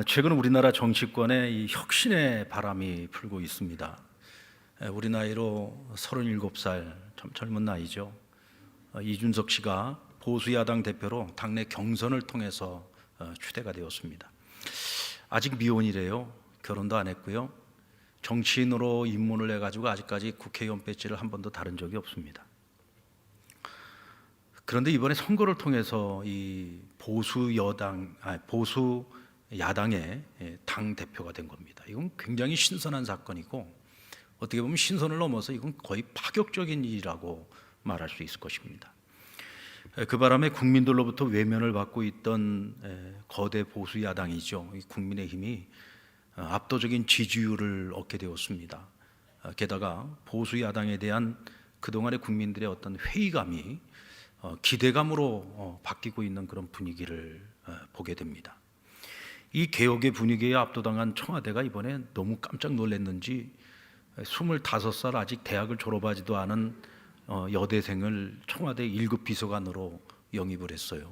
최근 우리나라 정치권에 이 혁신의 바람이 불고 있습니다. 우리 나이로 37살, 참 젊은 나이죠. 이준석 씨가 보수야당 대표로 당내 경선을 통해서 추대가 되었습니다. 아직 미혼이래요. 결혼도 안 했고요. 정치인으로 입문을 해가지고 아직까지 국회의원 배지를 한 번도 다른 적이 없습니다. 그런데 이번에 선거를 통해서 이 보수 야당의 당 대표가 된 겁니다. 이건 굉장히 신선한 사건이고, 어떻게 보면 신선을 넘어서 이건 거의 파격적인 일이라고 말할 수 있을 것입니다. 그 바람에 국민들로부터 외면을 받고 있던 거대 보수 야당이죠. 국민의힘이 압도적인 지지율을 얻게 되었습니다. 게다가 보수 야당에 대한 그동안의 국민들의 어떤 회의감이 기대감으로 바뀌고 있는 그런 분위기를 보게 됩니다. 이 개혁의 분위기에 압도당한 청와대가 이번에 너무 깜짝 놀랐는지 25살 아직 대학을 졸업하지도 않은 여대생을 청와대 1급 비서관으로 영입을 했어요.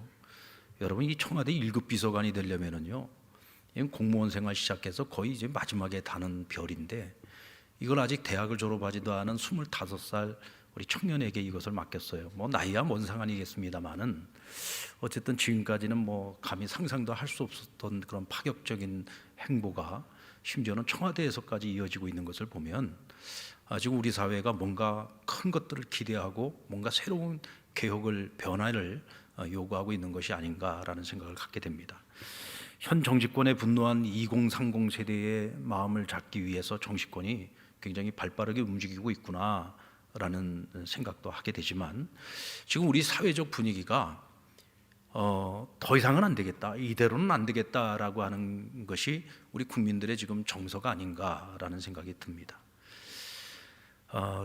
여러분, 이 청와대 1급 비서관이 되려면은요, 공무원 생활 시작해서 거의 이제 마지막에 다는 별인데, 이걸 아직 대학을 졸업하지도 않은 25살 우리 청년에게 이것을 맡겼어요. 뭐 나이야 뭔 상관이겠습니다만은 어쨌든 지금까지는 뭐 감히 상상도 할 수 없었던 그런 파격적인 행보가 심지어는 청와대에서까지 이어지고 있는 것을 보면 지금 우리 사회가 뭔가 큰 것들을 기대하고 뭔가 새로운 개혁을, 변화를 요구하고 있는 것이 아닌가라는 생각을 갖게 됩니다. 현 정치권에 분노한 2030 세대의 마음을 잡기 위해서 정치권이 굉장히 발빠르게 움직이고 있구나 라는 생각도 하게 되지만, 지금 우리 사회적 분위기가 더 이상은 안 되겠다, 이대로는 안 되겠다라고 하는 것이 우리 국민들의 지금 정서가 아닌가라는 생각이 듭니다.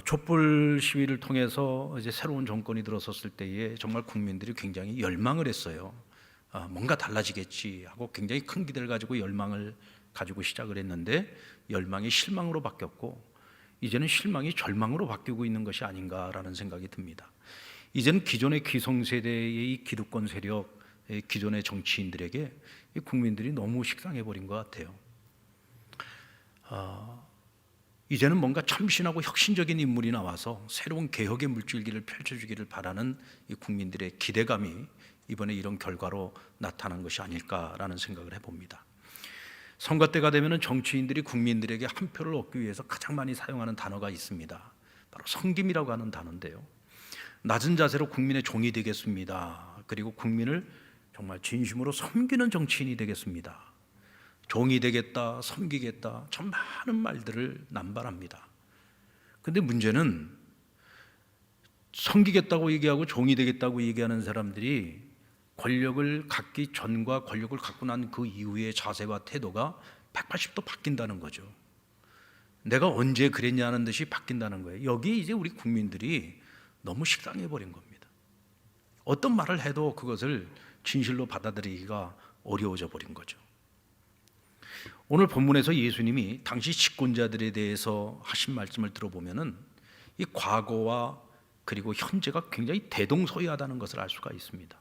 촛불 시위를 통해서 이제 새로운 정권이 들어섰을 때에 정말 국민들이 굉장히 열망을 했어요. 뭔가 달라지겠지 하고 굉장히 큰 기대를 가지고 열망을 가지고 시작을 했는데, 열망이 실망으로 바뀌었고 이제는 실망이 절망으로 바뀌고 있는 것이 아닌가라는 생각이 듭니다. 이제는 기존의 기성세대의 이 기득권 세력, 기존의 정치인들에게 이 국민들이 너무 식상해버린 것 같아요. 이제는 뭔가 참신하고 혁신적인 인물이 나와서 새로운 개혁의 물줄기를 펼쳐주기를 바라는 이 국민들의 기대감이 이번에 이런 결과로 나타난 것이 아닐까라는 생각을 해봅니다. 선거 때가 되면 정치인들이 국민들에게 한 표를 얻기 위해서 가장 많이 사용하는 단어가 있습니다. 바로 섬김이라고 하는 단어인데요, 낮은 자세로 국민의 종이 되겠습니다. 그리고 국민을 정말 진심으로 섬기는 정치인이 되겠습니다. 종이 되겠다, 섬기겠다, 참 많은 말들을 남발합니다. 그런데 문제는 섬기겠다고 얘기하고 종이 되겠다고 얘기하는 사람들이 권력을 갖기 전과 권력을 갖고 난 그 이후의 자세와 태도가 180도 바뀐다는 거죠. 내가 언제 그랬냐는 듯이 바뀐다는 거예요. 여기에 이제 우리 국민들이 너무 식상해 버린 겁니다. 어떤 말을 해도 그것을 진실로 받아들이기가 어려워져 버린 거죠. 오늘 본문에서 예수님이 당시 집권자들에 대해서 하신 말씀을 들어보면은 이 과거와 그리고 현재가 굉장히 대동소이하다는 것을 알 수가 있습니다.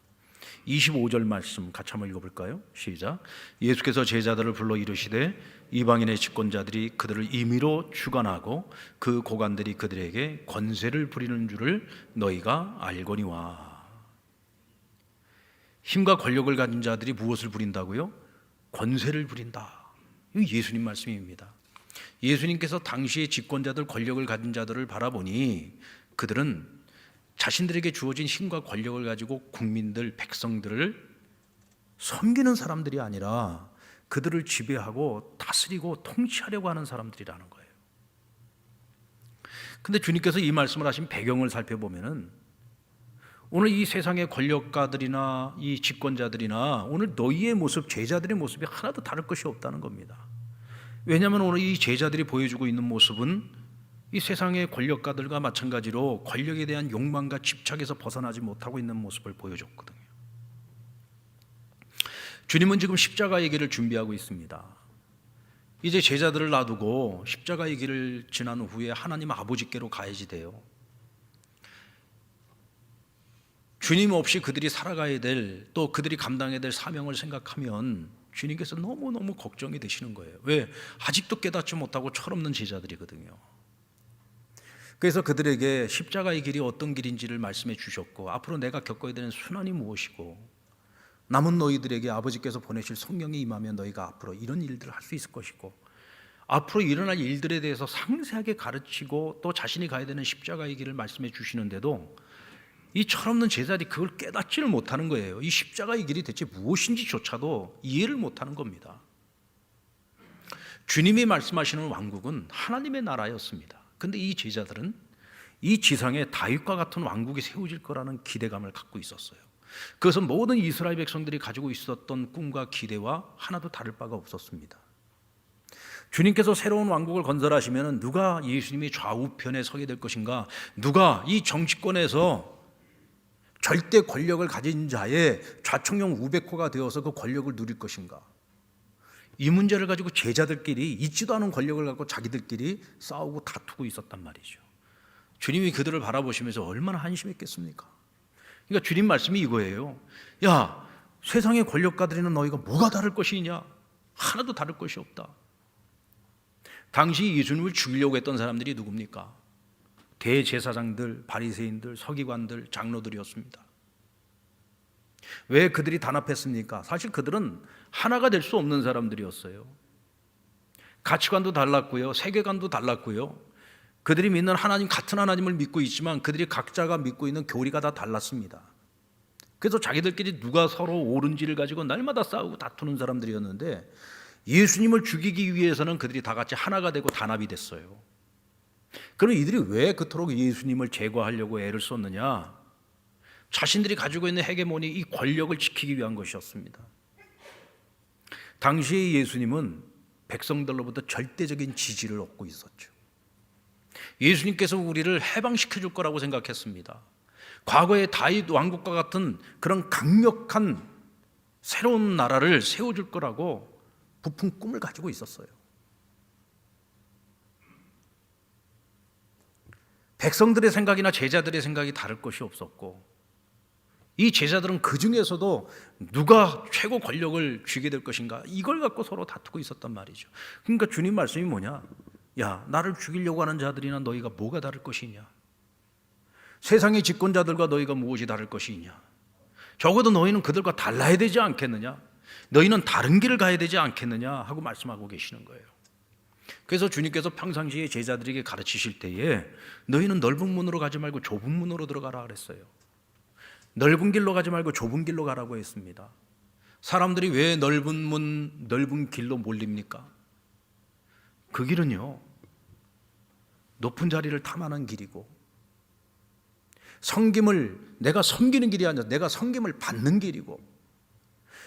25절 말씀 같이 한번 읽어볼까요? 시작. 예수께서 제자들을 불러 이르시되 이방인의 집권자들이 그들을 임의로 주관하고 그 고관들이 그들에게 권세를 부리는 줄을 너희가 알거니와. 힘과 권력을 가진 자들이 무엇을 부린다고요? 권세를 부린다. 이거 예수님 말씀입니다. 예수님께서 당시의 집권자들, 권력을 가진 자들을 바라보니 그들은 자신들에게 주어진 힘과 권력을 가지고 국민들, 백성들을 섬기는 사람들이 아니라 그들을 지배하고 다스리고 통치하려고 하는 사람들이라는 거예요. 근데 주님께서 이 말씀을 하신 배경을 살펴보면은 오늘 이 세상의 권력가들이나 이 집권자들이나 오늘 너희의 모습, 제자들의 모습이 하나도 다를 것이 없다는 겁니다. 왜냐하면 오늘 이 제자들이 보여주고 있는 모습은 이 세상의 권력가들과 마찬가지로 권력에 대한 욕망과 집착에서 벗어나지 못하고 있는 모습을 보여줬거든요. 주님은 지금 십자가의 길을 준비하고 있습니다. 이제 제자들을 놔두고 십자가의 길을 지난 후에 하나님 아버지께로 가야지 돼요. 주님 없이 그들이 살아가야 될, 또 그들이 감당해야 될 사명을 생각하면 주님께서 너무너무 걱정이 되시는 거예요. 왜? 아직도 깨닫지 못하고 철없는 제자들이거든요. 그래서 그들에게 십자가의 길이 어떤 길인지를 말씀해 주셨고, 앞으로 내가 겪어야 되는 순환이 무엇이고, 남은 너희들에게 아버지께서 보내실 성령이 임하면 너희가 앞으로 이런 일들을 할 수 있을 것이고, 앞으로 일어날 일들에 대해서 상세하게 가르치고 또 자신이 가야 되는 십자가의 길을 말씀해 주시는데도 이 철없는 제자들이 그걸 깨닫지를 못하는 거예요. 이 십자가의 길이 대체 무엇인지조차도 이해를 못하는 겁니다. 주님이 말씀하시는 왕국은 하나님의 나라였습니다. 근데 이 제자들은 이 지상에 다윗과 같은 왕국이 세워질 거라는 기대감을 갖고 있었어요. 그것은 모든 이스라엘 백성들이 가지고 있었던 꿈과 기대와 하나도 다를 바가 없었습니다. 주님께서 새로운 왕국을 건설하시면 누가 예수님이 좌우편에 서게 될 것인가, 누가 이 정치권에서 절대 권력을 가진 자의 좌청룡 우백호가 되어서 그 권력을 누릴 것인가, 이 문제를 가지고 제자들끼리 있지도 않은 권력을 갖고 자기들끼리 싸우고 다투고 있었단 말이죠. 주님이 그들을 바라보시면서 얼마나 한심했겠습니까? 그러니까 주님 말씀이 이거예요. 야, 세상의 권력가들이나 너희가 뭐가 다를 것이냐? 하나도 다를 것이 없다. 당시 예수님을 죽이려고 했던 사람들이 누굽니까? 대제사장들, 바리새인들, 서기관들, 장로들이었습니다. 왜 그들이 단합했습니까? 사실 그들은 하나가 될 수 없는 사람들이었어요. 가치관도 달랐고요, 세계관도 달랐고요. 그들이 믿는 하나님, 같은 하나님을 믿고 있지만 그들이 각자가 믿고 있는 교리가 다 달랐습니다. 그래서 자기들끼리 누가 서로 옳은지를 가지고 날마다 싸우고 다투는 사람들이었는데, 예수님을 죽이기 위해서는 그들이 다 같이 하나가 되고 단합이 됐어요. 그럼 이들이 왜 그토록 예수님을 제거하려고 애를 썼느냐? 자신들이 가지고 있는 헤게모니, 이 권력을 지키기 위한 것이었습니다. 당시의 예수님은 백성들로부터 절대적인 지지를 얻고 있었죠. 예수님께서 우리를 해방시켜 줄 거라고 생각했습니다. 과거의 다윗 왕국과 같은 그런 강력한 새로운 나라를 세워줄 거라고 부푼 꿈을 가지고 있었어요. 백성들의 생각이나 제자들의 생각이 다를 것이 없었고, 이 제자들은 그 중에서도 누가 최고 권력을 쥐게 될 것인가, 이걸 갖고 서로 다투고 있었단 말이죠. 그러니까 주님 말씀이 뭐냐? 야, 나를 죽이려고 하는 자들이나 너희가 뭐가 다를 것이냐? 세상의 집권자들과 너희가 무엇이 다를 것이냐? 적어도 너희는 그들과 달라야 되지 않겠느냐? 너희는 다른 길을 가야 되지 않겠느냐? 하고 말씀하고 계시는 거예요. 그래서 주님께서 평상시에 제자들에게 가르치실 때에 너희는 넓은 문으로 가지 말고 좁은 문으로 들어가라 그랬어요. 넓은 길로 가지 말고 좁은 길로 가라고 했습니다. 사람들이 왜 넓은 문, 넓은 길로 몰립니까? 그 길은요, 높은 자리를 탐하는 길이고, 섬김을 내가 섬기는 길이 아니라 내가 섬김을 받는 길이고,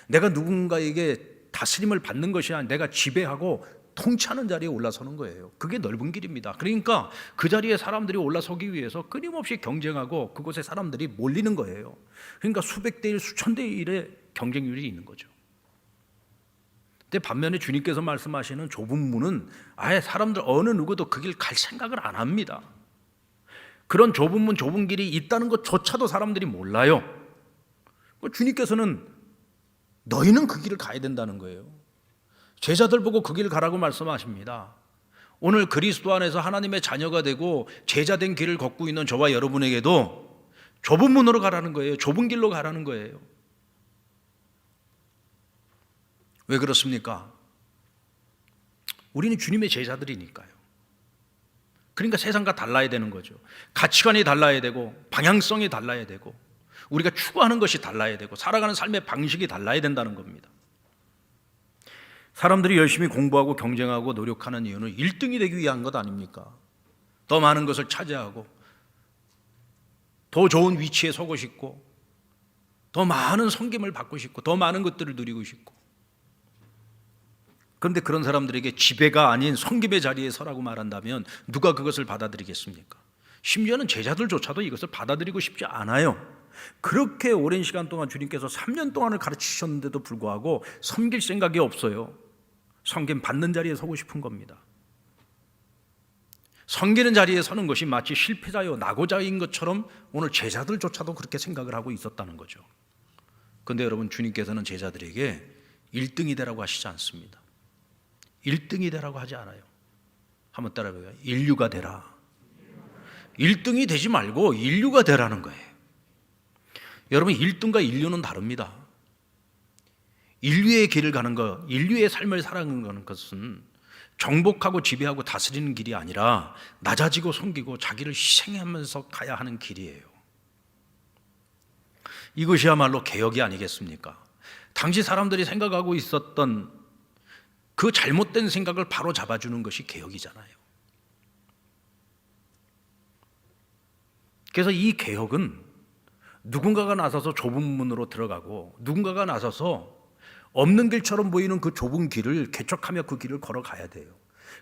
내가 누군가에게 다스림을 받는 것이 아니라 내가 지배하고 통치하는 자리에 올라서는 거예요. 그게 넓은 길입니다. 그러니까 그 자리에 사람들이 올라서기 위해서 끊임없이 경쟁하고 그곳에 사람들이 몰리는 거예요. 그러니까 수백 대 1, 수천 대 1의 경쟁률이 있는 거죠. 근데 반면에 주님께서 말씀하시는 좁은 문은 아예 사람들 어느 누구도 그 길 갈 생각을 안 합니다. 그런 좁은 문, 좁은 길이 있다는 것조차도 사람들이 몰라요. 주님께서는 너희는 그 길을 가야 된다는 거예요. 제자들 보고 그 길을 가라고 말씀하십니다. 오늘 그리스도 안에서 하나님의 자녀가 되고 제자된 길을 걷고 있는 저와 여러분에게도 좁은 문으로 가라는 거예요. 좁은 길로 가라는 거예요. 왜 그렇습니까? 우리는 주님의 제자들이니까요. 그러니까 세상과 달라야 되는 거죠. 가치관이 달라야 되고, 방향성이 달라야 되고, 우리가 추구하는 것이 달라야 되고, 살아가는 삶의 방식이 달라야 된다는 겁니다. 사람들이 열심히 공부하고 경쟁하고 노력하는 이유는 1등이 되기 위한 것 아닙니까? 더 많은 것을 차지하고 더 좋은 위치에 서고 싶고 더 많은 섬김을 받고 싶고 더 많은 것들을 누리고 싶고, 그런데 그런 사람들에게 지배가 아닌 섬김의 자리에 서라고 말한다면 누가 그것을 받아들이겠습니까? 심지어는 제자들조차도 이것을 받아들이고 싶지 않아요. 그렇게 오랜 시간 동안 주님께서 3년 동안을 가르치셨는데도 불구하고 섬길 생각이 없어요. 섬김 받는 자리에 서고 싶은 겁니다. 섬기는 자리에 서는 것이 마치 실패자요 낙오자인 것처럼 오늘 제자들조차도 그렇게 생각을 하고 있었다는 거죠. 그런데 여러분, 주님께서는 제자들에게 1등이 되라고 하시지 않습니다. 1등이 되라고 하지 않아요. 한번 따라해봐요. 인류가 되라. 1등이 되지 말고 인류가 되라는 거예요. 여러분, 1등과 인류는 다릅니다. 인류의 길을 가는 것, 인류의 삶을 살아가는 것은 정복하고 지배하고 다스리는 길이 아니라 낮아지고 섬기고 자기를 희생하면서 가야 하는 길이에요. 이것이야말로 개혁이 아니겠습니까? 당시 사람들이 생각하고 있었던 그 잘못된 생각을 바로 잡아주는 것이 개혁이잖아요. 그래서 이 개혁은 누군가가 나서서 좁은 문으로 들어가고 누군가가 나서서 없는 길처럼 보이는 그 좁은 길을 개척하며 그 길을 걸어가야 돼요.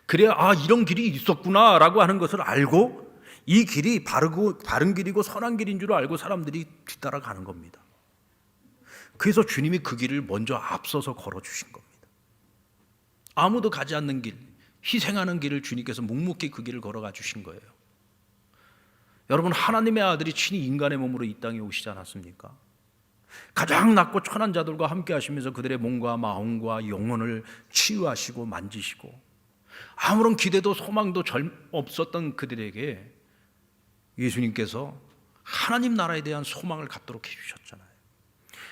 그래야 이런 길이 있었구나 라고 하는 것을 알고 이 길이 바른 길이고 선한 길인 줄 알고 사람들이 뒤따라가는 겁니다. 그래서 주님이 그 길을 먼저 앞서서 걸어주신 겁니다. 아무도 가지 않는 길, 희생하는 길을 주님께서 묵묵히 그 길을 걸어가 주신 거예요. 여러분, 하나님의 아들이 친히 인간의 몸으로 이 땅에 오시지 않았습니까? 가장 낮고 천한 자들과 함께 하시면서 그들의 몸과 마음과 영혼을 치유하시고 만지시고 아무런 기대도 소망도 없었던 그들에게 예수님께서 하나님 나라에 대한 소망을 갖도록 해주셨잖아요.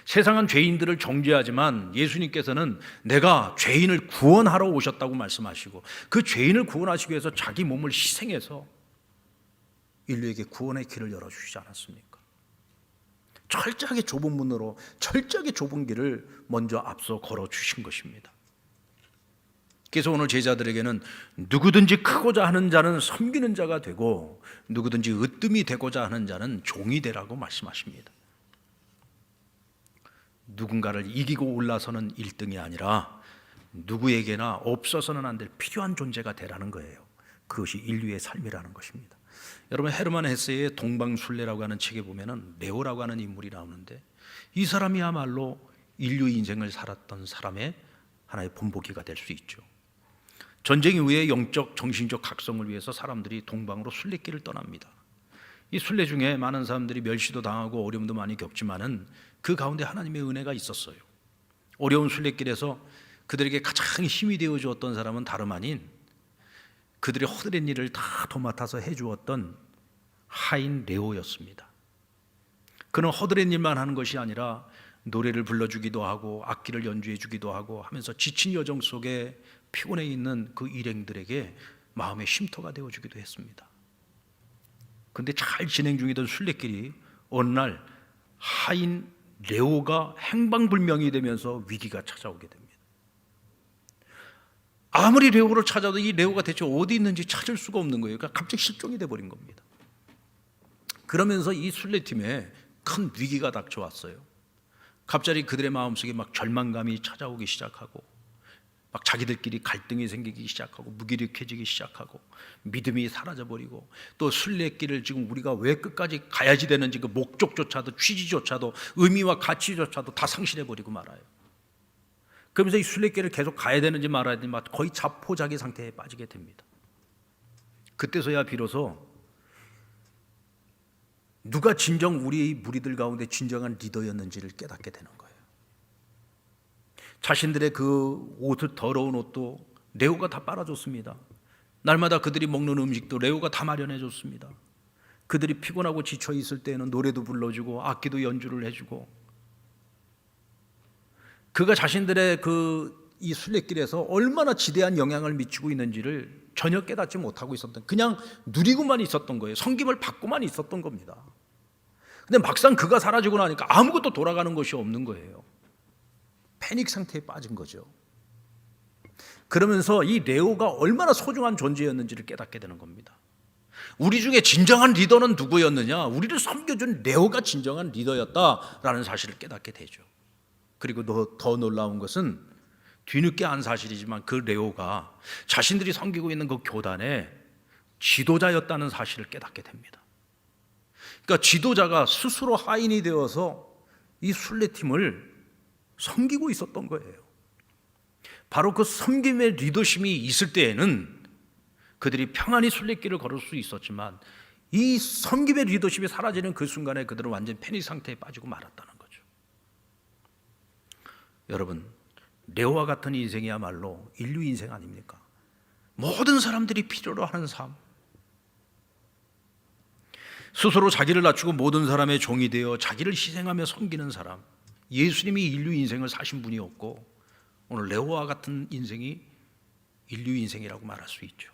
세상은 죄인들을 정죄하지만 예수님께서는 내가 죄인을 구원하러 오셨다고 말씀하시고 그 죄인을 구원하시기 위해서 자기 몸을 희생해서 인류에게 구원의 길을 열어주시지 않았습니까? 철저하게 좁은 문으로 철저하게 좁은 길을 먼저 앞서 걸어주신 것입니다. 그래서 오늘 제자들에게는 누구든지 크고자 하는 자는 섬기는 자가 되고 누구든지 으뜸이 되고자 하는 자는 종이 되라고 말씀하십니다. 누군가를 이기고 올라서는 1등이 아니라 누구에게나 없어서는 안 될 필요한 존재가 되라는 거예요. 그것이 인류의 삶이라는 것입니다. 여러분, 헤르만 헤세의 동방술래라고 하는 책에 보면은 레오라고 하는 인물이 나오는데 이 사람이야말로 인류 인생을 살았던 사람의 하나의 본보기가 될 수 있죠. 전쟁 이후에 영적 정신적 각성을 위해서 사람들이 동방으로 순례길을 떠납니다. 이 순례 중에 많은 사람들이 멸시도 당하고 어려움도 많이 겪지만은 그 가운데 하나님의 은혜가 있었어요. 어려운 순례길에서 그들에게 가장 힘이 되어 주었던 사람은 다름 아닌 그들의 허드렛 일을 다 도맡아서 해주었던 하인 레오였습니다. 그는 허드렛 일만 하는 것이 아니라 노래를 불러주기도 하고 악기를 연주해 주기도 하고 하면서 지친 여정 속에 피곤해 있는 그 일행들에게 마음의 쉼터가 되어주기도 했습니다. 그런데 잘 진행 중이던 순례길이 어느 날 하인 레오가 행방불명이 되면서 위기가 찾아오게 됩니다. 아무리 레오를 찾아도 이 레오가 대체 어디 있는지 찾을 수가 없는 거예요. 그러니까 갑자기 실종이 돼버린 겁니다. 그러면서 이 순례팀에 큰 위기가 닥쳐왔어요. 갑자기 그들의 마음속에 막 절망감이 찾아오기 시작하고 막 자기들끼리 갈등이 생기기 시작하고 무기력해지기 시작하고 믿음이 사라져버리고 또 순례길을 지금 우리가 왜 끝까지 가야지 되는지 그 목적조차도 취지조차도 의미와 가치조차도 다 상실해버리고 말아요. 그러면서 이 순례길을 계속 가야 되는지 말아야 되는지 거의 자포자기 상태에 빠지게 됩니다. 그때서야 비로소 누가 진정 우리 무리들 가운데 진정한 리더였는지를 깨닫게 되는 거예요. 자신들의 그 옷을 더러운 옷도 레오가 다 빨아줬습니다. 날마다 그들이 먹는 음식도 레오가 다 마련해 줬습니다. 그들이 피곤하고 지쳐 있을 때에는 노래도 불러주고 악기도 연주를 해주고 그가 자신들의 이 순례길에서 얼마나 지대한 영향을 미치고 있는지를 전혀 깨닫지 못하고 있었던, 그냥 누리고만 있었던 거예요. 섬김을 받고만 있었던 겁니다. 근데 막상 그가 사라지고 나니까 아무것도 돌아가는 것이 없는 거예요. 패닉 상태에 빠진 거죠. 그러면서 이 레오가 얼마나 소중한 존재였는지를 깨닫게 되는 겁니다. 우리 중에 진정한 리더는 누구였느냐? 우리를 섬겨준 레오가 진정한 리더였다라는 사실을 깨닫게 되죠. 그리고 더 놀라운 것은 뒤늦게 안 사실이지만 그 레오가 자신들이 섬기고 있는 그 교단의 지도자였다는 사실을 깨닫게 됩니다. 그러니까 지도자가 스스로 하인이 되어서 이 순례팀을 섬기고 있었던 거예요. 바로 그 섬김의 리더십이 있을 때에는 그들이 평안히 순례길을 걸을 수 있었지만 이 섬김의 리더십이 사라지는 그 순간에 그들은 완전 패닉 상태에 빠지고 말았다는 거죠. 여러분, 레오와 같은 인생이야말로 인류 인생 아닙니까? 모든 사람들이 필요로 하는 삶, 스스로 자기를 낮추고 모든 사람의 종이 되어 자기를 희생하며 섬기는 사람, 예수님이 인류 인생을 사신 분이었고 오늘 레오와 같은 인생이 인류 인생이라고 말할 수 있죠.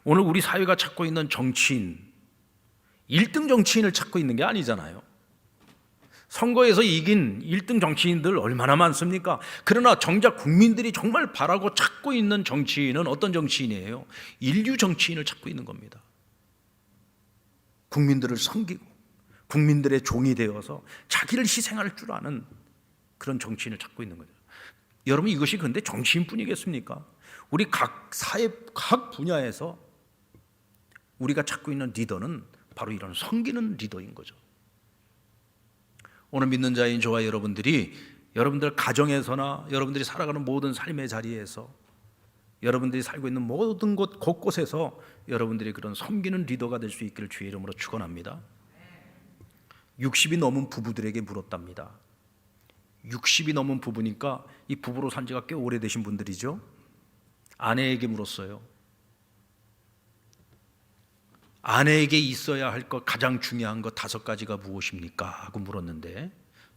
오늘 우리 사회가 찾고 있는 정치인, 1등 정치인을 찾고 있는 게 아니잖아요. 선거에서 이긴 1등 정치인들 얼마나 많습니까? 그러나 정작 국민들이 정말 바라고 찾고 있는 정치인은 어떤 정치인이에요? 인류 정치인을 찾고 있는 겁니다. 국민들을 섬기고 국민들의 종이 되어서 자기를 희생할 줄 아는 그런 정치인을 찾고 있는 거죠. 여러분, 이것이 근데 정치인뿐이겠습니까? 우리 각 사회 각 분야에서 우리가 찾고 있는 리더는 바로 이런 섬기는 리더인 거죠. 오늘 믿는 자인 저와 여러분들이 여러분들 가정에서나 여러분들이 살아가는 모든 삶의 자리에서 여러분들이 살고 있는 모든 곳 곳곳에서 여러분들이 그런 섬기는 리더가 될 수 있기를 주의 이름으로 축원합니다. 60이 넘은 부부들에게 물었답니다. 60이 넘은 부부니까 이 부부로 산 지가 꽤 오래되신 분들이죠. 아내에게 물었어요. 아내에게 있어야 할 것 가장 중요한 것 5가지가 무엇입니까? 하고 물었는데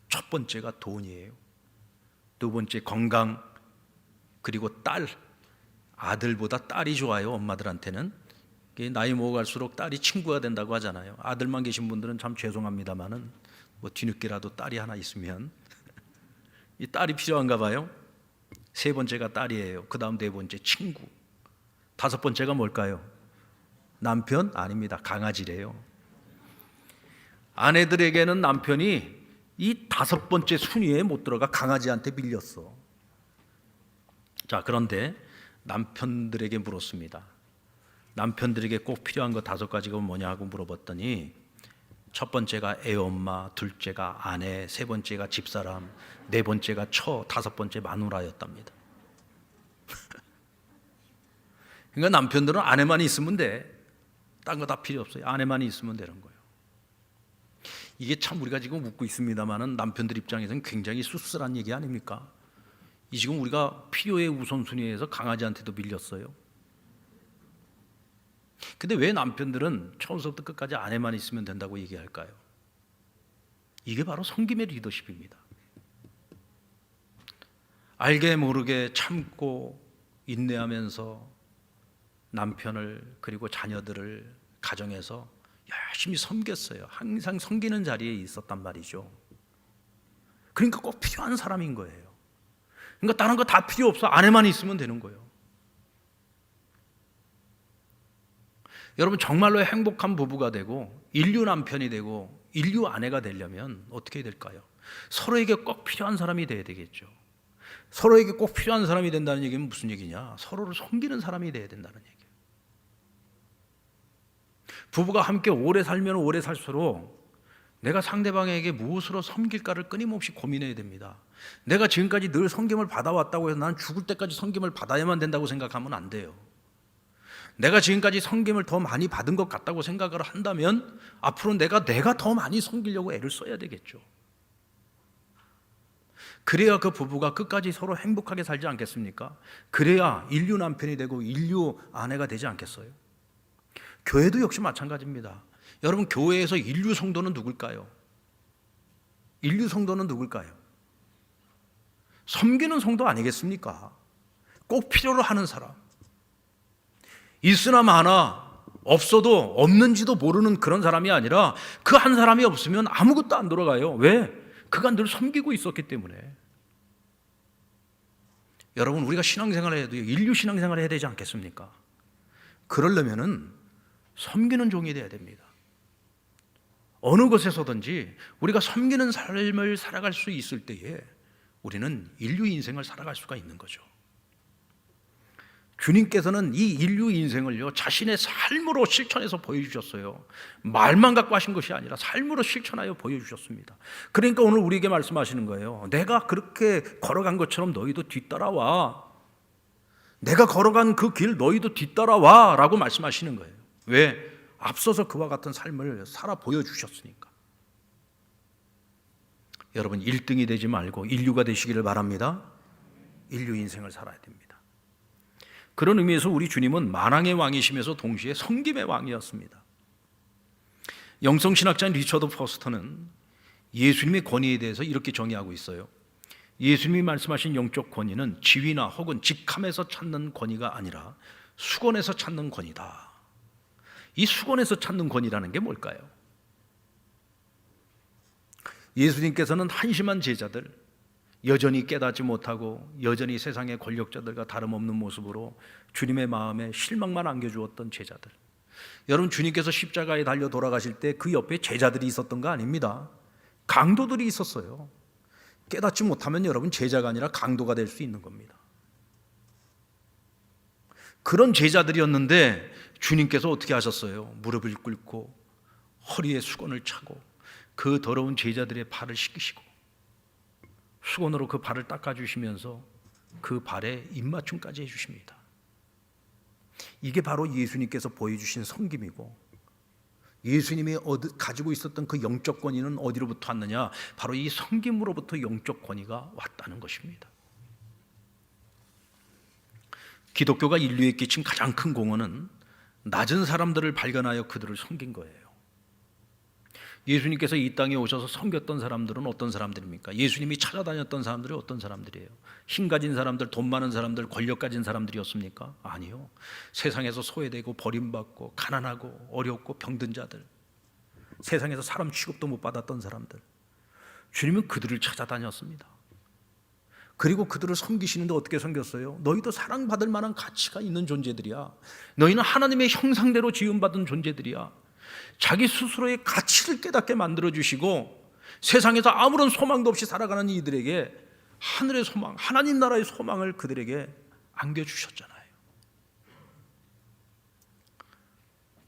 첫 번째가 돈이에요. 두 번째 건강, 그리고 딸. 아들보다 딸이 좋아요. 엄마들한테는 나이 먹어갈수록 딸이 친구가 된다고 하잖아요. 아들만 계신 분들은 참 죄송합니다만은 뭐 뒤늦게라도 딸이 하나 있으면 이 딸이 필요한가 봐요. 세 번째가 딸이에요. 그 다음 네 번째 친구. 5번째가 뭘까요? 남편? 아닙니다. 강아지래요. 아내들에게는 남편이 이 5번째 순위에 못 들어가 강아지한테 밀렸어. 자, 그런데 남편들에게 물었습니다. 남편들에게 꼭 필요한 거 5가지가 뭐냐고 물어봤더니 첫 번째가 애엄마, 둘째가 아내, 세 번째가 집사람, 네 번째가 처, 5번째 마누라였답니다. 그러니까 남편들은 아내만 있으면 돼. 딴 거 다 필요 없어요. 아내만 있으면 되는 거예요. 이게 참 우리가 지금 웃고 있습니다만은 남편들 입장에서는 굉장히 씁쓸한 얘기 아닙니까? 이 지금 우리가 필요의 우선순위에서 강아지한테도 밀렸어요. 근데 왜 남편들은 처음부터 끝까지 아내만 있으면 된다고 얘기할까요? 이게 바로 섬김의 리더십입니다. 알게 모르게 참고 인내하면서 남편을 그리고 자녀들을 가정에서 열심히 섬겼어요. 항상 섬기는 자리에 있었단 말이죠. 그러니까 꼭 필요한 사람인 거예요. 그러니까 다른 거 다 필요 없어. 아내만 있으면 되는 거예요. 여러분, 정말로 행복한 부부가 되고 인류 남편이 되고 인류 아내가 되려면 어떻게 해야 될까요? 서로에게 꼭 필요한 사람이 돼야 되겠죠. 서로에게 꼭 필요한 사람이 된다는 얘기는 무슨 얘기냐? 서로를 섬기는 사람이 돼야 된다는 얘기예요. 부부가 함께 오래 살면 오래 살수록 내가 상대방에게 무엇으로 섬길까를 끊임없이 고민해야 됩니다. 내가 지금까지 늘 섬김을 받아왔다고 해서 난 죽을 때까지 섬김을 받아야만 된다고 생각하면 안 돼요. 내가 지금까지 섬김을 더 많이 받은 것 같다고 생각을 한다면 앞으로 내가 더 많이 섬기려고 애를 써야 되겠죠. 그래야 그 부부가 끝까지 서로 행복하게 살지 않겠습니까? 그래야 인류 남편이 되고 인류 아내가 되지 않겠어요? 교회도 역시 마찬가지입니다. 여러분, 교회에서 인류 성도는 누굴까요? 인류 성도는 누굴까요? 섬기는 성도 아니겠습니까? 꼭 필요로 하는 사람. 있으나 마나 없어도 없는지도 모르는 그런 사람이 아니라 그 한 사람이 없으면 아무것도 안 돌아가요. 왜? 그가 늘 섬기고 있었기 때문에. 여러분, 우리가 신앙생활을 해도 인류 신앙생활을 해야 되지 않겠습니까? 그러려면은 섬기는 종이 돼야 됩니다. 어느 곳에서든지 우리가 섬기는 삶을 살아갈 수 있을 때에 우리는 인류 인생을 살아갈 수가 있는 거죠. 주님께서는 이 인류 인생을요, 자신의 삶으로 실천해서 보여주셨어요. 말만 갖고 하신 것이 아니라 삶으로 실천하여 보여주셨습니다. 그러니까 오늘 우리에게 말씀하시는 거예요. 내가 그렇게 걸어간 것처럼 너희도 뒤따라와. 내가 걸어간 그 길 너희도 뒤따라와 라고 말씀하시는 거예요. 왜? 앞서서 그와 같은 삶을 살아 보여주셨으니까. 여러분, 1등이 되지 말고 인류가 되시기를 바랍니다. 인류 인생을 살아야 됩니다. 그런 의미에서 우리 주님은 만왕의 왕이시면서 동시에 섬김의 왕이었습니다. 영성신학자인 리처드 포스터는 예수님의 권위에 대해서 이렇게 정의하고 있어요. 예수님이 말씀하신 영적 권위는 지위나 혹은 직함에서 찾는 권위가 아니라 수건에서 찾는 권위다. 이 수건에서 찾는 권위라는 게 뭘까요? 예수님께서는 한심한 제자들, 여전히 깨닫지 못하고 여전히 세상의 권력자들과 다름없는 모습으로 주님의 마음에 실망만 안겨주었던 제자들. 여러분, 주님께서 십자가에 달려 돌아가실 때 그 옆에 제자들이 있었던 거 아닙니다. 강도들이 있었어요. 깨닫지 못하면 여러분 제자가 아니라 강도가 될 수 있는 겁니다. 그런 제자들이었는데 주님께서 어떻게 하셨어요? 무릎을 꿇고 허리에 수건을 차고 그 더러운 제자들의 발을 씻기시고 수건으로 그 발을 닦아주시면서 그 발에 입맞춤까지 해주십니다. 이게 바로 예수님께서 보여주신 섬김이고, 예수님이 가지고 있었던 그 영적 권위는 어디로부터 왔느냐? 바로 이 섬김으로부터 영적 권위가 왔다는 것입니다. 기독교가 인류에 끼친 가장 큰 공헌은 낮은 사람들을 발견하여 그들을 섬긴 거예요. 예수님께서 이 땅에 오셔서 섬겼던 사람들은 어떤 사람들입니까? 예수님이 찾아다녔던 사람들이 어떤 사람들이에요? 힘 가진 사람들, 돈 많은 사람들, 권력 가진 사람들이었습니까? 아니요. 세상에서 소외되고 버림받고 가난하고 어렵고 병든 자들, 세상에서 사람 취급도 못 받았던 사람들, 주님은 그들을 찾아다녔습니다. 그리고 그들을 섬기시는데 어떻게 섬겼어요? 너희도 사랑받을 만한 가치가 있는 존재들이야. 너희는 하나님의 형상대로 지음받은 존재들이야. 자기 스스로의 가치를 깨닫게 만들어주시고 세상에서 아무런 소망도 없이 살아가는 이들에게 하늘의 소망, 하나님 나라의 소망을 그들에게 안겨주셨잖아요.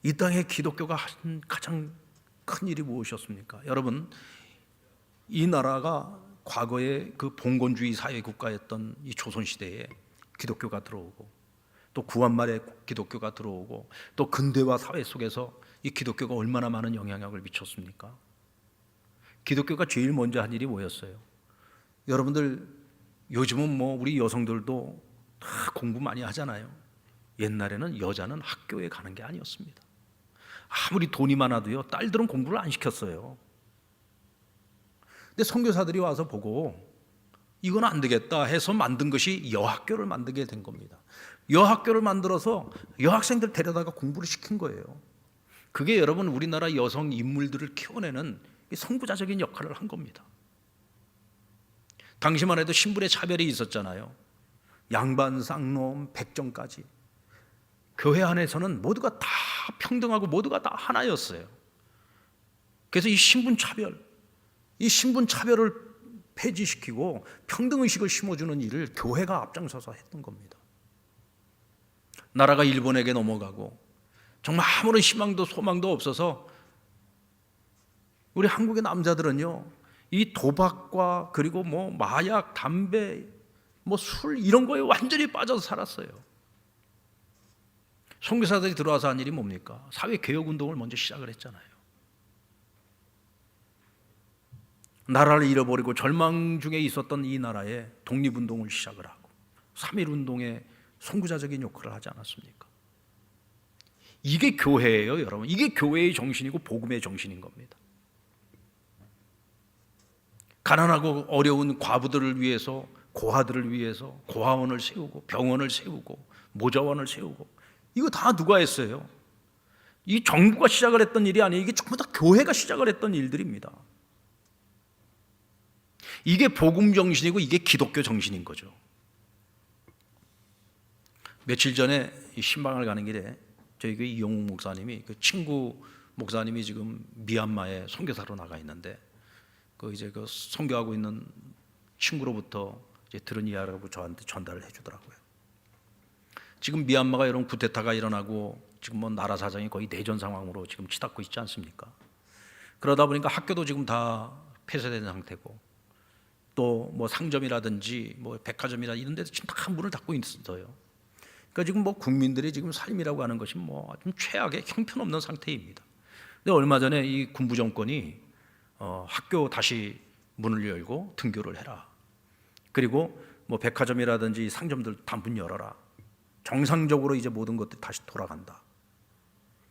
이 땅에 기독교가 한 가장 큰 일이 무엇이었습니까? 여러분, 이 나라가 과거에 그 봉건주의 사회국가였던 이 조선시대에 기독교가 들어오고 또 구한말에 기독교가 들어오고 또 근대화 사회 속에서 이 기독교가 얼마나 많은 영향력을 미쳤습니까? 기독교가 제일 먼저 한 일이 뭐였어요? 여러분들 요즘은 뭐 우리 여성들도 다 공부 많이 하잖아요. 옛날에는 여자는 학교에 가는 게 아니었습니다. 아무리 돈이 많아도요, 딸들은 공부를 안 시켰어요. 근데 선교사들이 와서 보고 이건 안 되겠다 해서 만든 것이 여학교를 만들게 된 겁니다. 여학교를 만들어서 여학생들 데려다가 공부를 시킨 거예요. 그게 여러분 우리나라 여성 인물들을 키워내는 선구자적인 역할을 한 겁니다. 당시만 해도 신분의 차별이 있었잖아요. 양반, 쌍놈, 백정까지. 교회 안에서는 모두가 다 평등하고 모두가 다 하나였어요. 그래서 이 신분 차별을 폐지시키고 평등의식을 심어주는 일을 교회가 앞장서서 했던 겁니다. 나라가 일본에게 넘어가고 정말 아무런 희망도 소망도 없어서 우리 한국의 남자들은요, 이 도박과 그리고 뭐 마약, 담배, 뭐 술 이런 거에 완전히 빠져서 살았어요. 선교사들이 들어와서 한 일이 뭡니까? 사회개혁운동을 먼저 시작을 했잖아요. 나라를 잃어버리고 절망 중에 있었던 이 나라에 독립운동을 시작을 하고 3.1운동의 선구자적인 역할을 하지 않았습니까? 이게 교회예요, 여러분. 이게 교회의 정신이고 복음의 정신인 겁니다. 가난하고 어려운 과부들을 위해서, 고아들을 위해서 고아원을 세우고 병원을 세우고 모자원을 세우고, 이거 다 누가 했어요? 이 정부가 시작을 했던 일이 아니에요. 이게 전부 다 교회가 시작을 했던 일들입니다. 이게 복음 정신이고 이게 기독교 정신인 거죠. 며칠 전에 신방을 가는 길에 저희 교회 이용욱 목사님이, 그 친구 목사님이 지금 미얀마에 선교사로 나가 있는데 이제 그 선교하고 있는 친구로부터 이제 들은 이야기라고 저한테 전달을 해주더라고요. 지금 미얀마가 이런 쿠데타가 일어나고 지금 뭐 나라 사정이 거의 내전 상황으로 지금 치닫고 있지 않습니까? 그러다 보니까 학교도 지금 다 폐쇄된 상태고 또 뭐 상점이라든지 뭐 백화점이라 이런 데도 지금 다 문을 닫고 있어요. 그러니까 지금 뭐 국민들이 지금 삶이라고 하는 것이 뭐 좀 최악의 형편없는 상태입니다. 근데 얼마 전에 이 군부 정권이 학교 다시 문을 열고 등교를 해라. 그리고 뭐 백화점이라든지 상점들 다 문 열어라. 정상적으로 이제 모든 것들이 다시 돌아간다.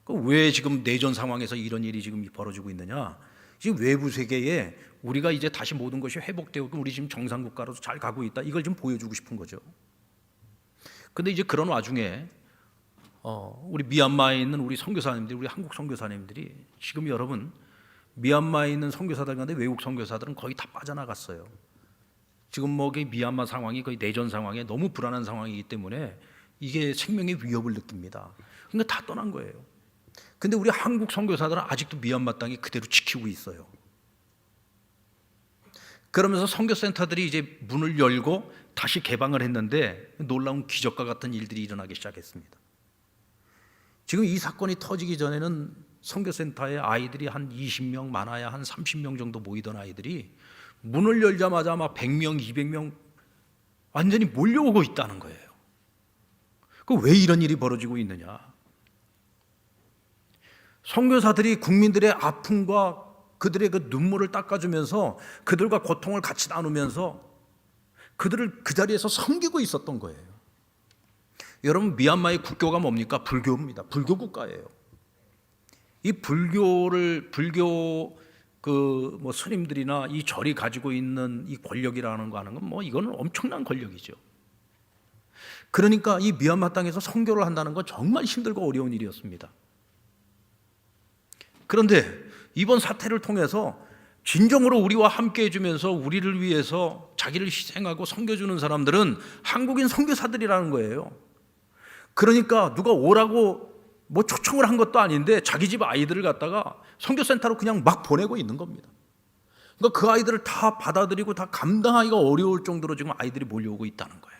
왜 지금 내전 상황에서 이런 일이 지금 벌어지고 있느냐? 지금 외부 세계에 우리가 이제 다시 모든 것이 회복되고 우리 지금 정상 국가로서 잘 가고 있다. 이걸 좀 보여주고 싶은 거죠. 근데 이제 그런 와중에 우리 미얀마에 있는 우리 선교사님들이, 우리 한국 선교사님들이 지금 여러분 미얀마에 있는 선교사들 가운데 외국 선교사들은 거의 다 빠져나갔어요. 지금 뭐 미얀마 상황이 거의 내전 상황에 너무 불안한 상황이기 때문에 이게 생명의 위협을 느낍니다. 그러니까 다 떠난 거예요. 근데 우리 한국 선교사들은 아직도 미얀마 땅이 그대로 지키고 있어요. 그러면서 선교센터들이 이제 문을 열고 다시 개방을 했는데 놀라운 기적과 같은 일들이 일어나기 시작했습니다. 지금 이 사건이 터지기 전에는 선교센터에 아이들이 한 20명, 많아야 한 30명 정도 모이던 아이들이 문을 열자마자 막 100명, 200명 완전히 몰려오고 있다는 거예요. 왜 이런 일이 벌어지고 있느냐? 선교사들이 국민들의 아픔과 그들의 그 눈물을 닦아주면서 그들과 고통을 같이 나누면서 그들을 그 자리에서 섬기고 있었던 거예요. 여러분, 미얀마의 국교가 뭡니까? 불교입니다. 불교 국가예요. 이 불교 뭐 스님들이나 이 절이 가지고 있는 이 권력이라는 거 하는 건 뭐 이거는 엄청난 권력이죠. 그러니까 이 미얀마 땅에서 선교를 한다는 건 정말 힘들고 어려운 일이었습니다. 그런데 이번 사태를 통해서 진정으로 우리와 함께 해주면서 우리를 위해서 자기를 희생하고 섬겨주는 사람들은 한국인 선교사들이라는 거예요. 그러니까 누가 오라고 뭐 초청을 한 것도 아닌데 자기 집 아이들을 갖다가 선교센터로 그냥 막 보내고 있는 겁니다. 그러니까 그 아이들을 다 받아들이고 다 감당하기가 어려울 정도로 지금 아이들이 몰려오고 있다는 거예요.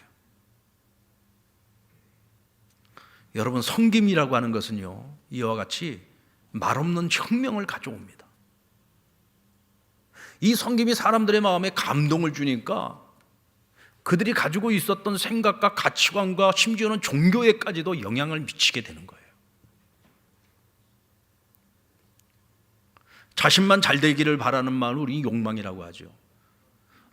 여러분, 섬김이라고 하는 것은요, 이와 같이 말없는 혁명을 가져옵니다. 이 섬김이 사람들의 마음에 감동을 주니까 그들이 가지고 있었던 생각과 가치관과 심지어는 종교에까지도 영향을 미치게 되는 거예요. 자신만 잘 되기를 바라는 마음을 우리는 욕망이라고 하죠.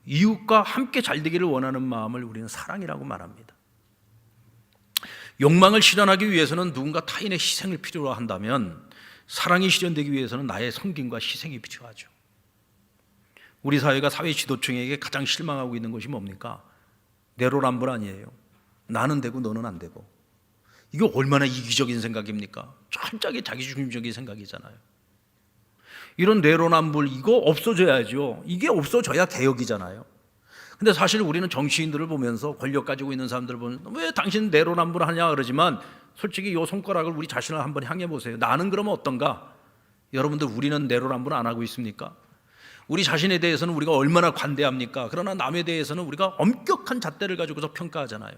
이웃과 함께 잘 되기를 원하는 마음을 우리는 사랑이라고 말합니다. 욕망을 실현하기 위해서는 누군가 타인의 희생을 필요로 한다면 사랑이 실현되기 위해서는 나의 섬김과 희생이 필요하죠. 우리 사회가 사회 지도층에게 가장 실망하고 있는 것이 뭡니까? 내로남불 아니에요. 나는 되고 너는 안 되고. 이게 얼마나 이기적인 생각입니까? 철저하게 자기중심적인 생각이잖아요. 이런 내로남불 이거 없어져야죠. 이게 없어져야 개혁이잖아요. 근데 사실 우리는 정치인들을 보면서 권력 가지고 있는 사람들을 보면 왜 당신 내로남불 하냐 그러지만 솔직히 이 손가락을 우리 자신을 한번 향해 보세요. 나는 그러면 어떤가? 여러분들 우리는 내로남불 안 하고 있습니까? 우리 자신에 대해서는 우리가 얼마나 관대합니까? 그러나 남에 대해서는 우리가 엄격한 잣대를 가지고서 평가하잖아요.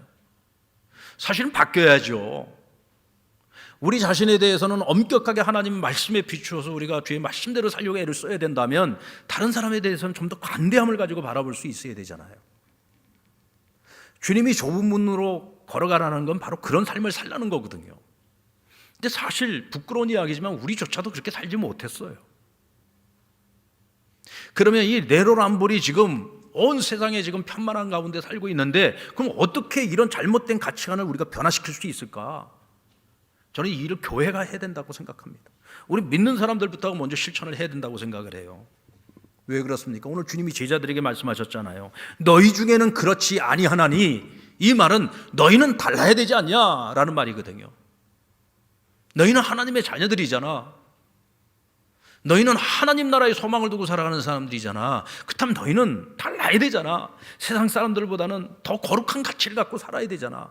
사실은 바뀌어야죠. 우리 자신에 대해서는 엄격하게 하나님 말씀에 비추어서 우리가 주의 말씀대로 살려고 애를 써야 된다면 다른 사람에 대해서는 좀 더 관대함을 가지고 바라볼 수 있어야 되잖아요. 주님이 좁은 문으로 걸어가라는 건 바로 그런 삶을 살라는 거거든요. 근데 사실 부끄러운 이야기지만 우리조차도 그렇게 살지 못했어요. 그러면 이 내로남불이 지금 온 세상에 지금 편만한 가운데 살고 있는데 그럼 어떻게 이런 잘못된 가치관을 우리가 변화시킬 수 있을까? 저는 이 일을 교회가 해야 된다고 생각합니다. 우리 믿는 사람들부터 먼저 실천을 해야 된다고 생각을 해요. 왜 그렇습니까? 오늘 주님이 제자들에게 말씀하셨잖아요. 너희 중에는 그렇지 아니하나니, 이 말은 너희는 달라야 되지 않냐라는 말이거든요. 너희는 하나님의 자녀들이잖아. 너희는 하나님 나라의 소망을 두고 살아가는 사람들이잖아. 그렇다면 너희는 달라야 되잖아. 세상 사람들보다는 더 거룩한 가치를 갖고 살아야 되잖아.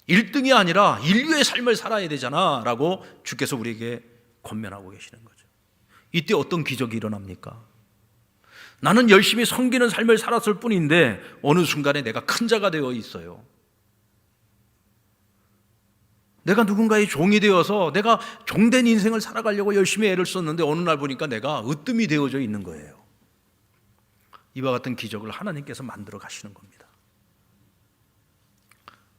1등이 아니라 인류의 삶을 살아야 되잖아 라고 주께서 우리에게 권면하고 계시는 거죠. 이때 어떤 기적이 일어납니까? 나는 열심히 섬기는 삶을 살았을 뿐인데 어느 순간에 내가 큰 자가 되어 있어요. 내가 누군가의 종이 되어서 내가 종된 인생을 살아가려고 열심히 애를 썼는데 어느 날 보니까 내가 으뜸이 되어져 있는 거예요. 이와 같은 기적을 하나님께서 만들어 가시는 겁니다.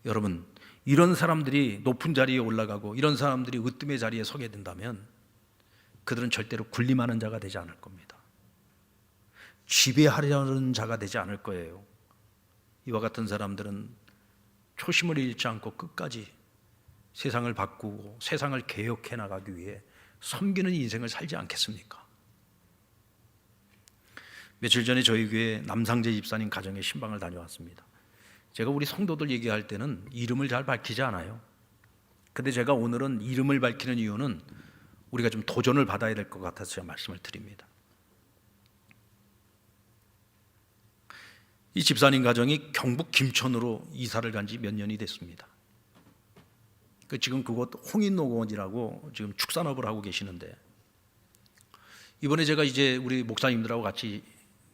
여러분, 이런 사람들이 높은 자리에 올라가고 이런 사람들이 으뜸의 자리에 서게 된다면 그들은 절대로 군림하는 자가 되지 않을 겁니다. 지배하려는 자가 되지 않을 거예요. 이와 같은 사람들은 초심을 잃지 않고 끝까지 세상을 바꾸고 세상을 개혁해 나가기 위해 섬기는 인생을 살지 않겠습니까? 며칠 전에 저희 교회 남상재 집사님 가정에 신방을 다녀왔습니다. 제가 우리 성도들 얘기할 때는 이름을 잘 밝히지 않아요. 근데 제가 오늘은 이름을 밝히는 이유는 우리가 좀 도전을 받아야 될 것 같아서 제가 말씀을 드립니다. 이 집사님 가정이 경북 김천으로 이사를 간 지 몇 년이 됐습니다. 지금 그곳 홍인농원이라고 지금 축산업을 하고 계시는데, 이번에 제가 이제 우리 목사님들하고 같이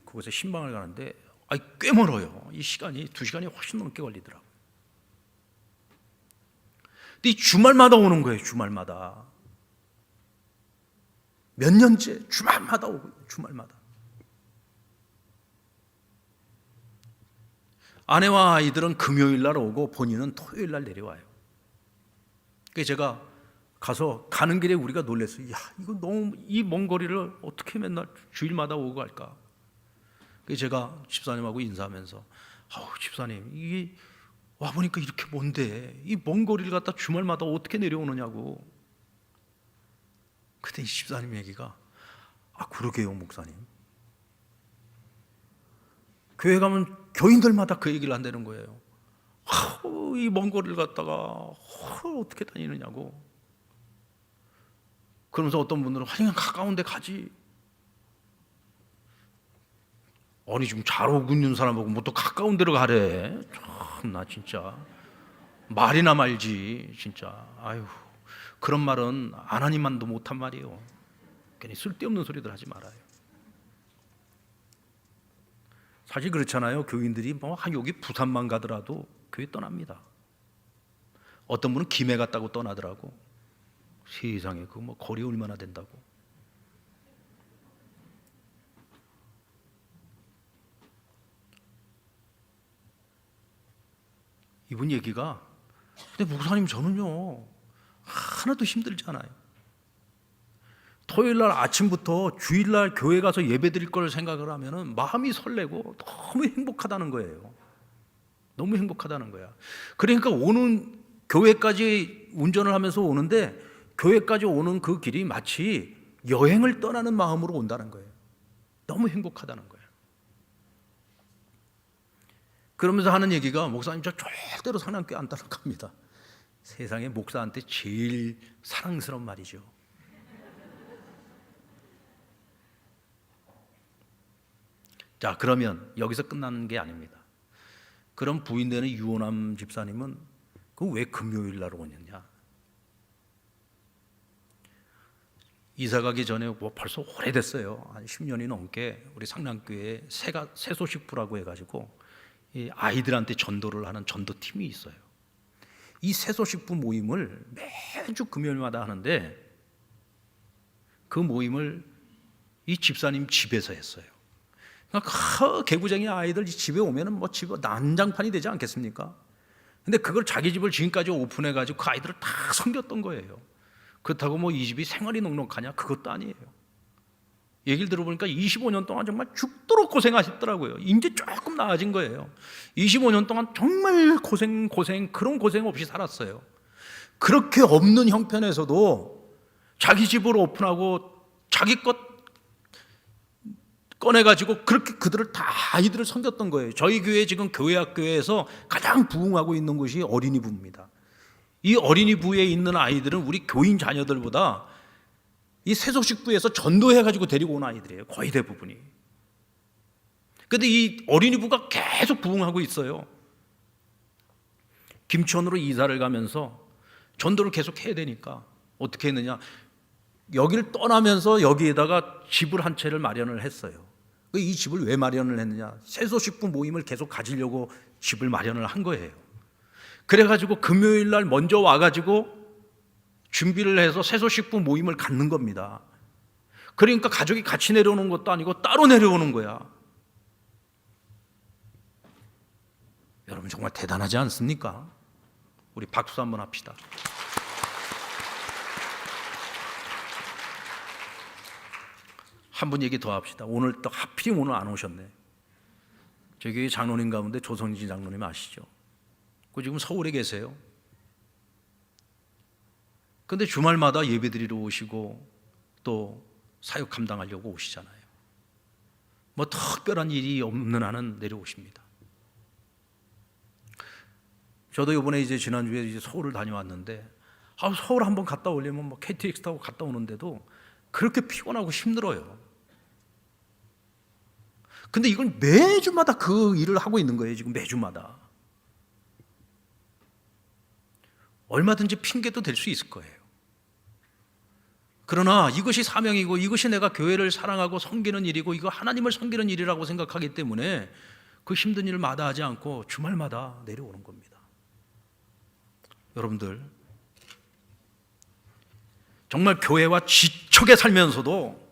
그곳에 신방을 가는데 꽤 멀어요. 이 시간이 2시간이 훨씬 넘게 걸리더라고요. 근데 이 주말마다 오는 거예요. 주말마다. 몇 년째 주말마다 오고, 주말마다. 아내와 아이들은 금요일 날 오고 본인은 토요일 날 내려와요. 그래서 제가 가서 가는 길에 우리가 놀랐어요. 야, 이거 너무 이 먼 거리를 어떻게 맨날 주일마다 오고 갈까? 그래서 제가 집사님하고 인사하면서, 집사님, 이게 와 보니까 이렇게 먼데 이 먼 거리를 갖다 주말마다 어떻게 내려오느냐고. 그때 이 집사님 얘기가, 그러게요, 목사님. 교회 가면 교인들마다 그 얘기를 한다는 거예요. 이 먼 거리를 갖다가 어떻게 다니느냐고. 그러면서 어떤 분들은 그냥 가까운 데 가지. 아니 지금 잘 오고 있는 사람하고 뭐 또 가까운 데로 가래. 나 진짜 말이나 말지 진짜. 그런 말은 하나님만도 못한 말이에요. 괜히 쓸데없는 소리들 하지 말아요. 사실 그렇잖아요. 교인들이 여기 부산만 가더라도 교회 떠납니다. 어떤 분은 김해 갔다고 떠나더라고. 세상에 그 거리 얼마나 된다고. 이분 얘기가, 근데 목사님 저는요 하나도 힘들지 않아요. 토요일 날 아침부터 주일 날 교회 가서 예배 드릴 걸 생각을 하면은 마음이 설레고 너무 행복하다는 거예요. 너무 행복하다는 거야. 그러니까 오는 교회까지 운전을 하면서 오는데, 교회까지 오는 그 길이 마치 여행을 떠나는 마음으로 온다는 거예요. 너무 행복하다는 거예요. 그러면서 하는 얘기가, 목사님 저 절대로 상남교회 안 따라갑니다. 세상에 목사한테 제일 사랑스러운 말이죠. 자, 그러면 여기서 끝나는 게 아닙니다. 그럼 부인 되는 유호남 집사님은 그 왜 금요일 날 오느냐? 이사 가기 전에 벌써 오래됐어요. 한 10년이 넘게 우리 상남교회에 새소식부라고 해가지고 이 아이들한테 전도를 하는 전도팀이 있어요. 이 새소식부 모임을 매주 금요일마다 하는데, 그 모임을 이 집사님 집에서 했어요. 그러니까 개구쟁이 아이들 집에 오면은 집에 난장판이 되지 않겠습니까? 근데 그걸 자기 집을 지금까지 오픈해가지고 그 아이들을 다 섬겼던 거예요. 그렇다고 이 집이 생활이 넉넉하냐? 그것도 아니에요. 얘기를 들어보니까 25년 동안 정말 죽도록 고생하셨더라고요. 이제 조금 나아진 거예요. 25년 동안 정말 그런 고생 없이 살았어요. 그렇게 없는 형편에서도 자기 집을 오픈하고 자기 것 꺼내가지고 그렇게 그들을 다 아이들을 섬겼던 거예요. 저희 교회 지금 교회학교에서 가장 부흥하고 있는 것이 어린이부입니다. 이 어린이부에 있는 아이들은 우리 교인 자녀들보다 이 새소식부에서 전도해가지고 데리고 온 아이들이에요. 거의 대부분이. 그런데 이 어린이부가 계속 부흥하고 있어요. 김천으로 이사를 가면서 전도를 계속 해야 되니까 어떻게 했느냐, 여기를 떠나면서 여기에다가 집을 한 채를 마련을 했어요. 이 집을 왜 마련을 했느냐, 새소식부 모임을 계속 가지려고 집을 마련을 한 거예요. 그래가지고 금요일 날 먼저 와가지고 준비를 해서 새소식부 모임을 갖는 겁니다. 그러니까 가족이 같이 내려오는 것도 아니고 따로 내려오는 거야. 여러분 정말 대단하지 않습니까? 우리 박수 한번 합시다. 한 분 얘기 더 합시다. 오늘 또 하필이면 오늘 안 오셨네. 저기 장로님 가운데 조성진 장로님 아시죠? 그 지금 서울에 계세요. 근데 주말마다 예배드리러 오시고 또 사역 감당하려고 오시잖아요. 뭐 특별한 일이 없는 한은 내려오십니다. 저도 이번에 이제 지난주에 이제 서울을 다녀왔는데 서울 한번 갔다 오려면 뭐 KTX 타고 갔다 오는데도 그렇게 피곤하고 힘들어요. 근데 이걸 매주마다 그 일을 하고 있는 거예요. 지금 매주마다. 얼마든지 핑계도 될 수 있을 거예요. 그러나 이것이 사명이고 이것이 내가 교회를 사랑하고 섬기는 일이고 이거 하나님을 섬기는 일이라고 생각하기 때문에 그 힘든 일을 마다하지 않고 주말마다 내려오는 겁니다. 여러분들 정말 교회와 지척에 살면서도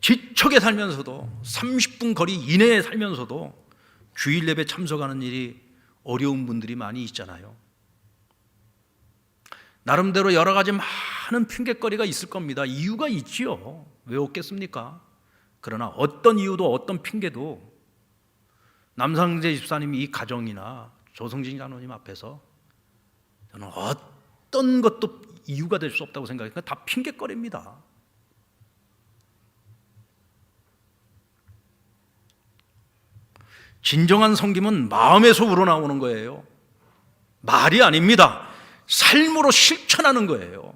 30분 거리 이내에 살면서도 주일 예배 참석하는 일이 어려운 분들이 많이 있잖아요. 나름대로 여러 가지 많은 핑계거리가 있을 겁니다. 이유가 있지요. 왜 없겠습니까? 그러나 어떤 이유도 어떤 핑계도 남상재 집사님이 이 가정이나 조성진 장로님 앞에서 저는 어떤 것도 이유가 될 수 없다고 생각해요. 다 핑계거리입니다. 진정한 섬김은 마음에서 우러나오는 거예요. 말이 아닙니다. 삶으로 실천하는 거예요.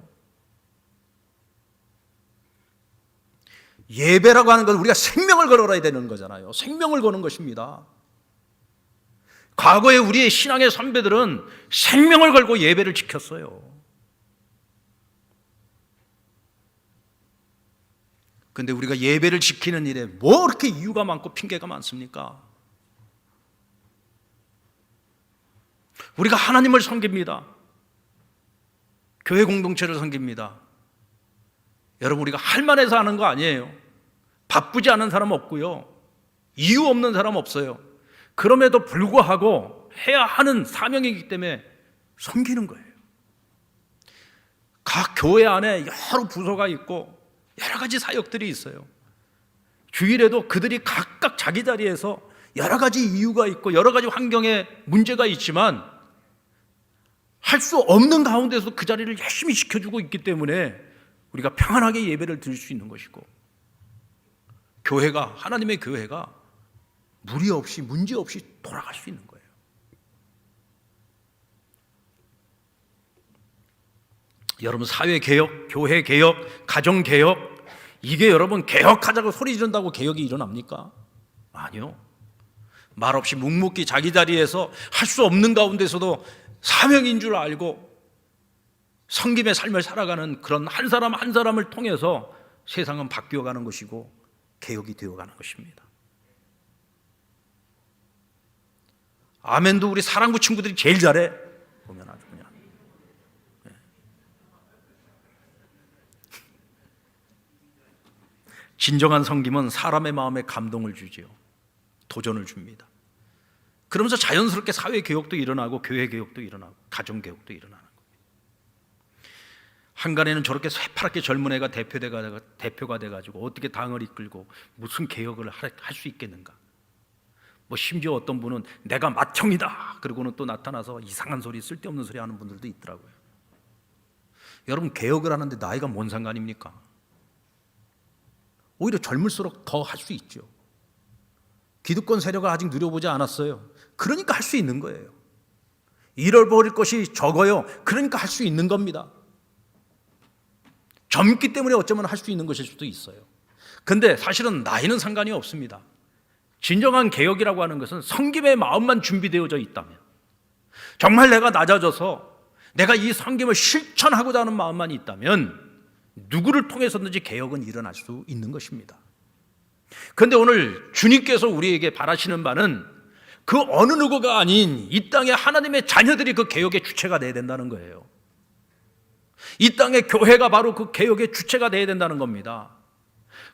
예배라고 하는 건 우리가 생명을 걸어야 되는 거잖아요. 생명을 거는 것입니다. 과거에 우리의 신앙의 선배들은 생명을 걸고 예배를 지켰어요. 그런데 우리가 예배를 지키는 일에 뭐 그렇게 이유가 많고 핑계가 많습니까? 우리가 하나님을 섬깁니다. 교회 공동체를 섬깁니다. 여러분, 우리가 할 만해서 하는 거 아니에요. 바쁘지 않은 사람 없고요. 이유 없는 사람 없어요. 그럼에도 불구하고 해야 하는 사명이기 때문에 섬기는 거예요. 각 교회 안에 여러 부서가 있고 여러 가지 사역들이 있어요. 주일에도 그들이 각각 자기 자리에서 여러 가지 이유가 있고 여러 가지 환경에 문제가 있지만 할 수 없는 가운데서 그 자리를 열심히 지켜주고 있기 때문에 우리가 평안하게 예배를 드릴 수 있는 것이고, 교회가, 하나님의 교회가 무리 없이 문제 없이 돌아갈 수 있는 거예요. 여러분, 사회개혁, 교회개혁, 가정개혁, 이게 여러분 개혁하자고 소리 지른다고 개혁이 일어납니까? 아니요. 말없이 묵묵히 자기 자리에서 할 수 없는 가운데서도 사명인 줄 알고 섬김의 삶을 살아가는 그런 한 사람 한 사람을 통해서 세상은 바뀌어가는 것이고 개혁이 되어가는 것입니다. 아멘도 우리 사랑부 친구들이 제일 잘해. 보면 아주 그냥. 진정한 섬김은 사람의 마음에 감동을 주지요. 도전을 줍니다. 그러면서 자연스럽게 사회 개혁도 일어나고 교회 개혁도 일어나고 가정 개혁도 일어나는 겁니다. 한간에는 저렇게 새파랗게 젊은 애가 대표가 돼가지고 어떻게 당을 이끌고 무슨 개혁을 할 수 있겠는가? 뭐 심지어 어떤 분은 내가 맏형이다 그러고는 또 나타나서 이상한 소리, 쓸데없는 소리 하는 분들도 있더라고요. 여러분, 개혁을 하는데 나이가 뭔 상관입니까? 오히려 젊을수록 더 할 수 있죠. 기득권 세력을 아직 누려보지 않았어요. 그러니까 할 수 있는 거예요. 잃어버릴 것이 적어요. 그러니까 할 수 있는 겁니다. 젊기 때문에 어쩌면 할 수 있는 것일 수도 있어요. 근데 사실은 나이는 상관이 없습니다. 진정한 개혁이라고 하는 것은 섬김의 마음만 준비되어져 있다면, 정말 내가 낮아져서 내가 이 섬김을 실천하고자 하는 마음만 있다면 누구를 통해서든지 개혁은 일어날 수 있는 것입니다. 그런데 오늘 주님께서 우리에게 바라시는 바는 그 어느 누구가 아닌 이 땅의 하나님의 자녀들이 그 개혁의 주체가 되어야 된다는 거예요. 이 땅의 교회가 바로 그 개혁의 주체가 되어야 된다는 겁니다.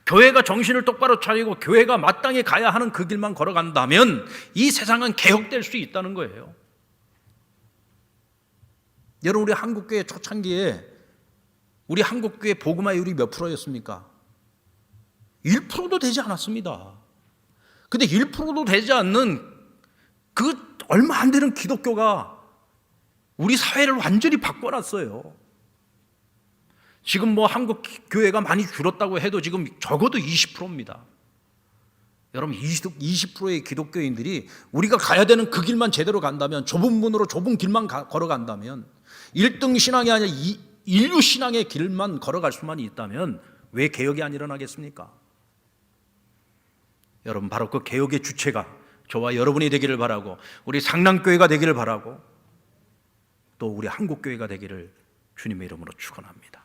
교회가 정신을 똑바로 차리고 교회가 마땅히 가야 하는 그 길만 걸어간다면 이 세상은 개혁될 수 있다는 거예요. 여러분, 우리 한국교회 초창기에 우리 한국교회 복음화율이 몇 프로였습니까? 1%도 되지 않았습니다. 근데 1%도 되지 않는 그 얼마 안 되는 기독교가 우리 사회를 완전히 바꿔놨어요. 지금 뭐 한국 교회가 많이 줄었다고 해도 지금 적어도 20%입니다. 여러분, 20%의 기독교인들이 우리가 가야 되는 그 길만 제대로 간다면, 좁은 문으로 좁은 길만 걸어간다면, 1등 신앙이 아니라 인류 신앙의 길만 걸어갈 수만 있다면 왜 개혁이 안 일어나겠습니까? 여러분, 바로 그 개혁의 주체가 저와 여러분이 되기를 바라고, 우리 상랑교회가 되기를 바라고, 또 우리 한국교회가 되기를 주님의 이름으로 축원합니다.